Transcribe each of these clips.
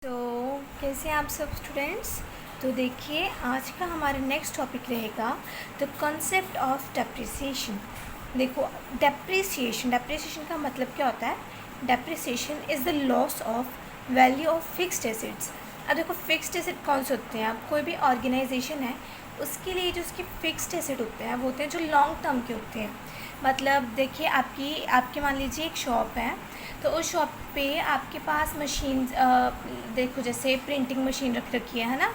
कैसे हैं आप सब स्टूडेंट्स। तो देखिए आज का हमारा नेक्स्ट टॉपिक रहेगा द कॉन्सेप्ट ऑफ डेप्रिसिएशन। देखो डेप्रिसिएशन का मतलब क्या होता है। Depreciation is the loss of value of fixed assets. अब देखो फिक्स्ड एसेट कौन से होते हैं। अब कोई भी ऑर्गेनाइजेशन है उसके लिए जो उसके फिक्स्ड एसेट होते हैं वो होते हैं जो लॉन्ग टर्म के होते हैं। मतलब देखिए आपकी मान लीजिए एक शॉप है, तो उस शॉप पे आपके पास मशीन देखो जैसे प्रिंटिंग मशीन रख रखी है ना,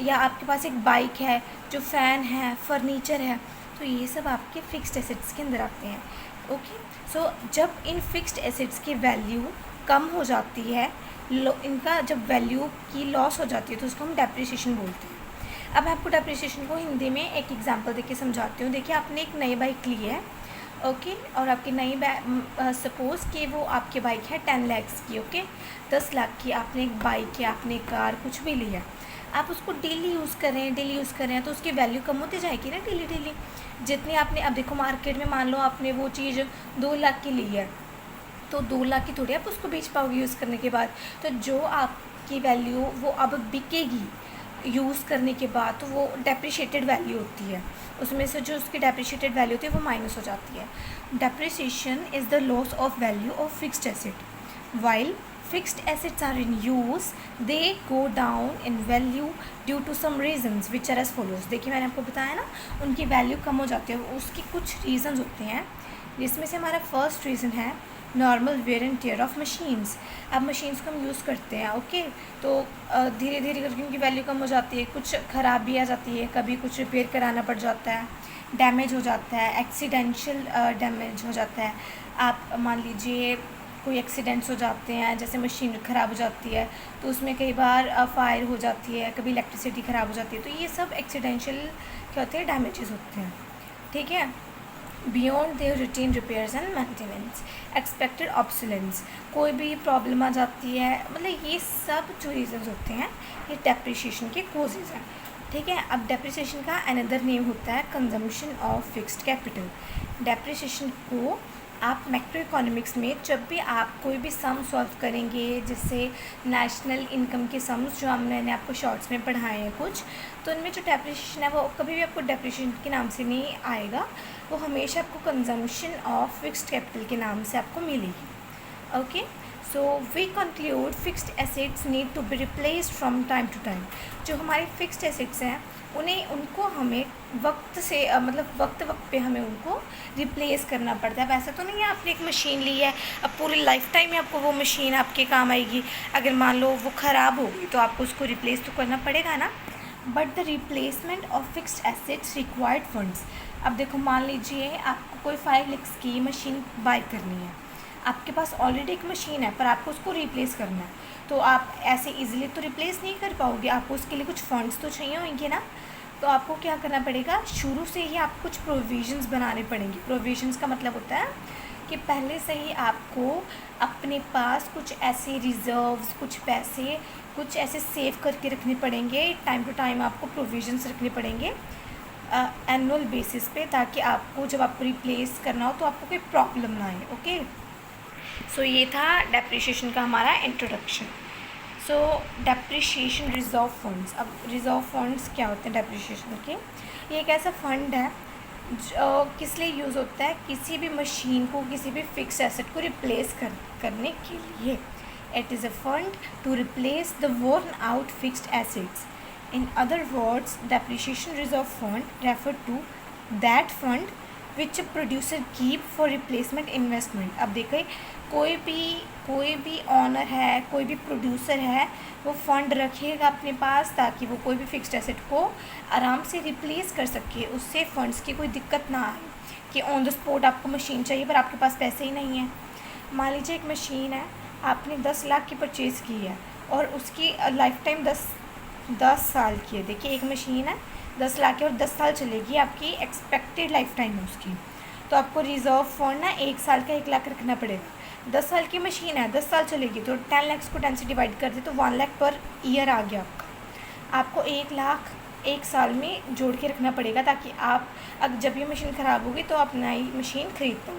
या आपके पास एक बाइक है, जो फ़ैन है, फर्नीचर है, तो ये सब आपके फिक्स्ड एसेट्स के अंदर आते हैं। ओके, सो जब इन फिक्स्ड एसेट्स की वैल्यू कम हो जाती है, इनका जब वैल्यू की लॉस हो जाती है तो उसको हम डेप्रिसिएशन बोलते हैं। अब मैं आपको डेप्रिसिएशन को हिंदी में एक एग्जांपल देके समझाती हूँ। देखिए आपने एक नई बाइक ली है, ओके, और आपकी नई सपोज़ कि वो आपकी बाइक है 10 लाख की, ओके, 10 लाख की आपने एक बाइक या आपने कार कुछ भी लिया, आप उसको डेली यूज़ कर रहे हैं तो उसकी वैल्यू कम होती जाएगी ना डेली। जितनी आपने, अब देखो मार्केट में मान लो आपने वो चीज़ 2 लाख की ली है, तो 2 लाख की थोड़ी आप उसको बेच पाओगे यूज़ करने के बाद। तो जो आपकी वैल्यू वो अब बिकेगी यूज़ करने के बाद, तो वो डेप्रिशिएटेड वैल्यू होती है, उसमें से जो उसकी डेप्रिशिएटेड वैल्यू होती है वो माइनस हो जाती है। Depreciation is the loss of value of fixed asset. While fixed assets are in use they go down in value due to some reasons which are as follows. देखिए मैंने आपको बताया ना, उनकी वैल्यू कम हो जाती है, उसकी कुछ रीजंस होते हैं, जिसमें से हमारा फर्स्ट रीज़न है normal wear and tear of machines. अब मशीन्स को हम यूज़ करते हैं, ओके, तो धीरे धीरे करके उनकी वैल्यू कम हो जाती है, कुछ ख़राब भी आ जाती है, कभी कुछ रिपेयर कराना पड़ जाता है, डैमेज हो जाता है, एक्सीडेंशियल डैमेज हो जाता है। आप मान लीजिए कोई एक्सीडेंट्स हो जाते हैं, जैसे मशीन ख़राब हो जाती है तो उसमें कई बार फायर हो जाती है, कभी इलेक्ट्रिसिटी ख़राब हो जाती है, तो ये सब एक्सीडेंशियल क्या होते हैं, डैमेजेस होते हैं, ठीक है। Beyond their routine repairs and maintenance, expected obsolescence, कोई भी प्रॉब्लम आ जाती है, मतलब ये सब जो रीजंस होते हैं ये डेप्रिसिएशन के कोजेज़ हैं, ठीक है। अब डेप्रिसिएशन का अनदर नेम होता है consumption of fixed capital. Depreciation को आप मैक्रो इकोनॉमिक्स में जब भी आप कोई भी सम सॉल्व करेंगे, जैसे नेशनल इनकम के सम्स जो मैंने आपको शॉर्ट्स में पढ़ाए हैं कुछ, तो उनमें जो डेप्रिसिएशन है वो कभी भी आपको डेप्रिसिएशन के नाम से नहीं आएगा, वो हमेशा आपको कंजम्पशन ऑफ फिक्स्ड कैपिटल के नाम से आपको मिलेगी। Okay, so we conclude fixed assets need to be replaced from time to time. जो हमारे फिक्स्ड एसेट्स हैं उनको हमें वक्त से मतलब वक्त पे हमें उनको रिप्लेस करना पड़ता है। वैसा तो नहीं है आपने एक मशीन ली है, अब पूरी लाइफ टाइम में आपको वो मशीन आपके काम आएगी, अगर मान लो वो ख़राब हो गई तो आपको उसको रिप्लेस तो करना पड़ेगा ना। But the replacement of fixed assets required funds. अब देखो मान लीजिए आपको कोई 5 लाख की मशीन बाय करनी है, आपके पास ऑलरेडी एक मशीन है पर आपको उसको रिप्लेस करना है, तो आप ऐसे इजीली तो रिप्लेस नहीं कर पाओगे, आपको उसके लिए कुछ फंड्स तो चाहिए होंगे ना। तो आपको क्या करना पड़ेगा, शुरू से ही आपको कुछ प्रोविजंस बनाने पड़ेंगे। प्रोविजंस का मतलब होता है कि पहले से ही आपको अपने पास कुछ ऐसे रिजर्व्स, कुछ पैसे, कुछ ऐसे सेव करके रखने पड़ेंगे, टाइम टू टाइम आपको प्रोविजंस रखने पड़ेंगे एनुअल बेसिस पे, ताकि आपको जब आपको रिप्लेस करना हो तो आपको कोई प्रॉब्लम ना आए। ओके, सो ये था डेप्रिसिएशन का हमारा इंट्रोडक्शन। सो डेप्रिसिएशन रिजर्व फंड्स। अब रिजर्व फंड्स क्या होते हैं डेप्रिसिएशन के, ये एक ऐसा फंड है जो किस लिए यूज़ होता है, किसी भी मशीन को, किसी भी फिक्स एसेट को रिप्लेस करने के लिए। It is a fund to replace the worn out fixed assets. In other words depreciation reserve fund refer to that fund which producer keep for replacement investment. अब देखें कोई भी ऑनर है, कोई भी प्रोड्यूसर है, वो फंड रखेगा अपने पास ताकि वो कोई भी फिक्स्ड एसेट को आराम से रिप्लेस कर सके, उससे फंड्स की कोई दिक्कत ना आए कि ऑन द स्पॉट आपको मशीन चाहिए पर आपके पास पैसे ही नहीं है। मान लीजिए एक मशीन है, आपने 10 लाख की परचेज़ की है और उसकी लाइफ टाइम 10 साल की है। देखिए एक मशीन है 10 लाख की और 10 साल चलेगी, आपकी एक्सपेक्टेड लाइफ टाइम है उसकी, तो आपको रिजर्व फंड ना 1 साल का 1 लाख रखना पड़ेगा। 10 साल की मशीन है, 10 साल चलेगी, तो 10 लाख को 10 से डिवाइड कर दे तो 1 लाख पर ईयर आ गया आपका। आपको 1 लाख 1 साल में जोड़ के रखना पड़ेगा ताकि आप अब जब ये मशीन ख़राब होगी तो आप नई मशीन खरीद पाओ।